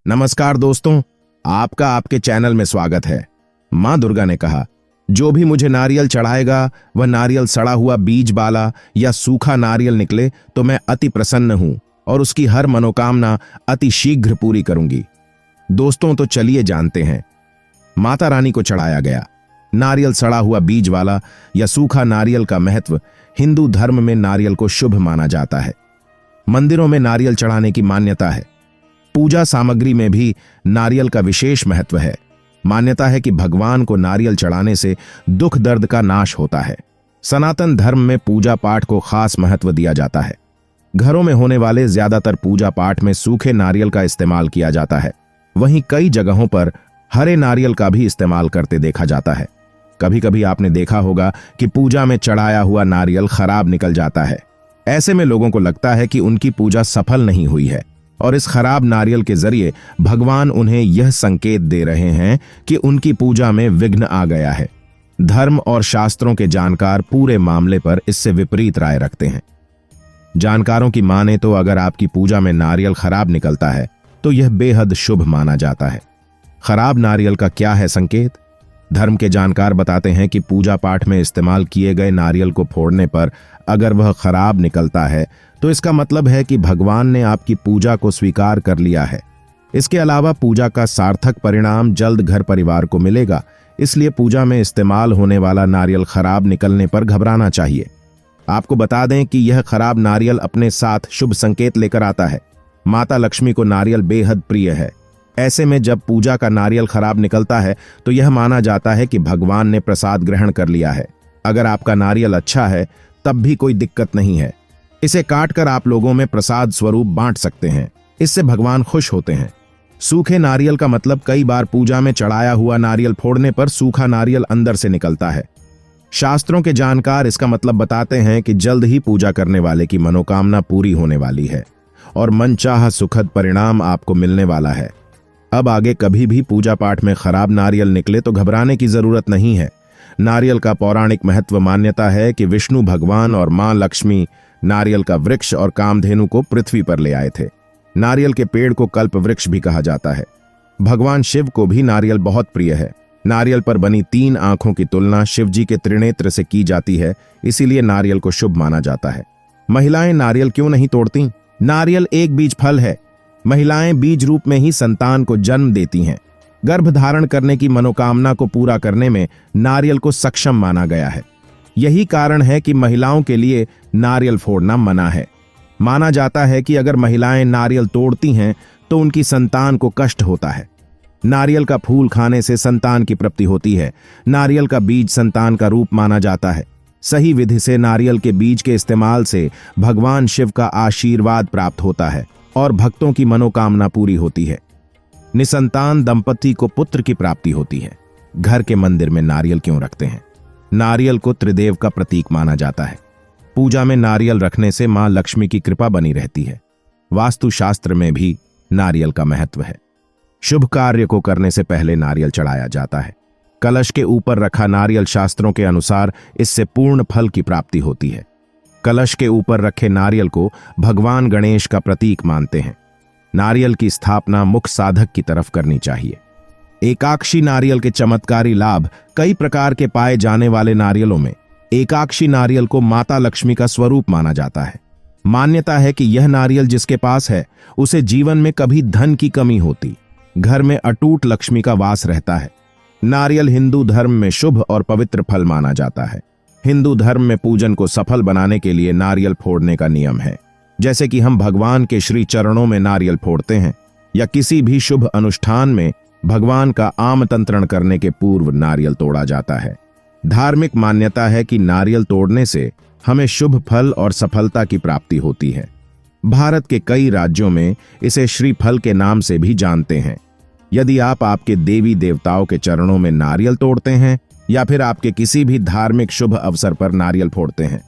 नमस्कार दोस्तों, आपका आपके चैनल में स्वागत है। मां दुर्गा ने कहा, जो भी मुझे नारियल चढ़ाएगा वह नारियल सड़ा हुआ बीज वाला या सूखा नारियल निकले तो मैं अति प्रसन्न हूं और उसकी हर मनोकामना अति शीघ्र पूरी करूंगी। दोस्तों, तो चलिए जानते हैं। माता रानी को चढ़ाया गया नारियल सड़ा हुआ बीज वाला या सूखा नारियल का महत्व। हिंदू धर्म में नारियल को शुभ माना जाता है। मंदिरों में नारियल चढ़ाने की मान्यता है। पूजा सामग्री में भी नारियल का विशेष महत्व है। मान्यता है कि भगवान को नारियल चढ़ाने से दुख दर्द का नाश होता है। सनातन धर्म में पूजा पाठ को खास महत्व दिया जाता है। घरों में होने वाले ज्यादातर पूजा पाठ में सूखे नारियल का इस्तेमाल किया जाता है। वहीं कई जगहों पर हरे नारियल का भी इस्तेमाल करते देखा जाता है। कभी कभी आपने देखा होगा कि पूजा में चढ़ाया हुआ नारियल खराब निकल जाता है। ऐसे में लोगों को लगता है कि उनकी पूजा सफल नहीं हुई है और इस खराब नारियल के जरिए भगवान उन्हें यह संकेत दे रहे हैं कि उनकी पूजा में विघ्न आ गया है। धर्म और शास्त्रों के जानकार पूरे मामले पर इससे विपरीत राय रखते हैं। जानकारों की माने तो अगर आपकी पूजा में नारियल खराब निकलता है तो यह बेहद शुभ माना जाता है। खराब नारियल का क्या है संकेत? धर्म के जानकार बताते हैं कि पूजा पाठ में इस्तेमाल किए गए नारियल को फोड़ने पर अगर वह खराब निकलता है तो इसका मतलब है कि भगवान ने आपकी पूजा को स्वीकार कर लिया है। इसके अलावा पूजा का सार्थक परिणाम जल्द घर परिवार को मिलेगा। इसलिए पूजा में इस्तेमाल होने वाला नारियल खराब निकलने पर घबराना चाहिए। आपको बता दें कि यह खराब नारियल अपने साथ शुभ संकेत लेकर आता है। माता लक्ष्मी को नारियल बेहद प्रिय है। ऐसे में जब पूजा का नारियल खराब निकलता है तो यह माना जाता है कि भगवान ने प्रसाद ग्रहण कर लिया है। अगर आपका नारियल अच्छा है तब भी कोई दिक्कत नहीं है। इसे काटकर आप लोगों में प्रसाद स्वरूप बांट सकते हैं। इससे भगवान खुश होते हैं। सूखे नारियल का मतलब कई बार पूजा में चढ़ाया हुआ नारियल फोड़ने पर सूखा नारियल अंदर से निकलता है। शास्त्रों के जानकार इसका मतलब बताते हैं कि जल्द ही पूजा करने वाले की मनोकामना पूरी होने वाली है और मनचाहा सुखद परिणाम आपको मिलने वाला है। अब आगे कभी भी पूजा पाठ में खराब नारियल निकले तो घबराने की जरूरत नहीं है। नारियल का पौराणिक महत्व मान्यता है कि विष्णु भगवान और मां लक्ष्मी नारियल का वृक्ष और कामधेनु को पृथ्वी पर ले आए थे। नारियल के पेड़ को कल्प वृक्ष भी कहा जाता है। भगवान शिव को भी नारियल बहुत प्रिय है। नारियल पर बनी 3 आंखों की तुलना शिव जी के त्रिनेत्र से की जाती है, इसीलिए नारियल को शुभ माना जाता है। महिलाएं नारियल क्यों नहीं तोड़ती? नारियल एक बीज फल है। महिलाएं बीज रूप में ही संतान को जन्म देती हैं। गर्भ धारण करने की मनोकामना को पूरा करने में नारियल को सक्षम माना गया है। यही कारण है कि महिलाओं के लिए नारियल फोड़ना मना है। माना जाता है कि अगर महिलाएं नारियल तोड़ती हैं तो उनकी संतान को कष्ट होता है। नारियल का फूल खाने से संतान की प्राप्ति होती है। नारियल का बीज संतान का रूप माना जाता है। सही विधि से नारियल के बीज के इस्तेमाल से भगवान शिव का आशीर्वाद प्राप्त होता है और भक्तों की मनोकामना पूरी होती है। निसंतान दंपति को पुत्र की प्राप्ति होती है। घर के मंदिर में नारियल क्यों रखते हैं? नारियल को त्रिदेव का प्रतीक माना जाता है। पूजा में नारियल रखने से मां लक्ष्मी की कृपा बनी रहती है। वास्तुशास्त्र में भी नारियल का महत्व है। शुभ कार्य को करने से पहले नारियल चढ़ाया जाता है। कलश के ऊपर रखा नारियल शास्त्रों के अनुसार इससे पूर्ण फल की प्राप्ति होती है। कलश के ऊपर रखे नारियल को भगवान गणेश का प्रतीक मानते हैं। नारियल की स्थापना मुख्य साधक की तरफ करनी चाहिए। एकाक्षी नारियल के चमत्कारी लाभ कई प्रकार के पाए जाने वाले नारियलों में एकाक्षी नारियल को माता लक्ष्मी का स्वरूप माना जाता है। मान्यता है कि यह नारियल जिसके पास है उसे जीवन में कभी धन की कमी होती, घर में अटूट लक्ष्मी का वास रहता है। नारियल हिंदू धर्म में शुभ और पवित्र फल माना जाता है। हिंदू धर्म में पूजन को सफल बनाने के लिए नारियल फोड़ने का नियम है। जैसे कि हम भगवान के श्री चरणों में नारियल फोड़ते हैं या किसी भी शुभ अनुष्ठान में भगवान का आमंत्रण करने के पूर्व नारियल तोड़ा जाता है। धार्मिक मान्यता है कि नारियल तोड़ने से हमें शुभ फल और सफलता की प्राप्ति होती है। भारत के कई राज्यों में इसे श्रीफल के नाम से भी जानते हैं। यदि आप आपके देवी देवताओं के चरणों में नारियल तोड़ते हैं या फिर आपके किसी भी धार्मिक शुभ अवसर पर नारियल फोड़ते हैं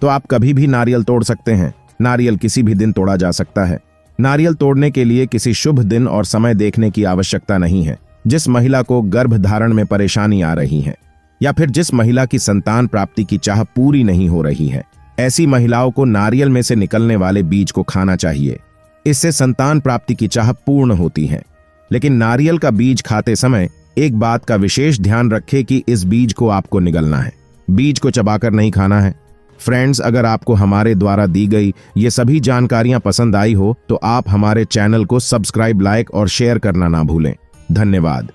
तो आप कभी भी नारियल तोड़ सकते हैं। नारियल किसी भी दिन तोड़ा जा सकता है। नारियल तोड़ने के लिए किसी शुभ दिन और समय देखने की आवश्यकता नहीं है। जिस महिला को गर्भ धारण में परेशानी आ रही है या फिर जिस महिला की संतान प्राप्ति की चाह पूरी नहीं हो रही है, ऐसी महिलाओं को नारियल में से निकलने वाले बीज को खाना चाहिए। इससे संतान प्राप्ति की चाह पूर्ण होती है। लेकिन नारियल का बीज खाते समय एक बात का विशेष ध्यान रखें कि इस बीज को आपको निगलना है, बीज को चबाकर नहीं खाना है। फ्रेंड्स, अगर आपको हमारे द्वारा दी गई ये सभी जानकारियां पसंद आई हो तो आप हमारे चैनल को सब्सक्राइब, लाइक और शेयर करना ना भूलें। धन्यवाद।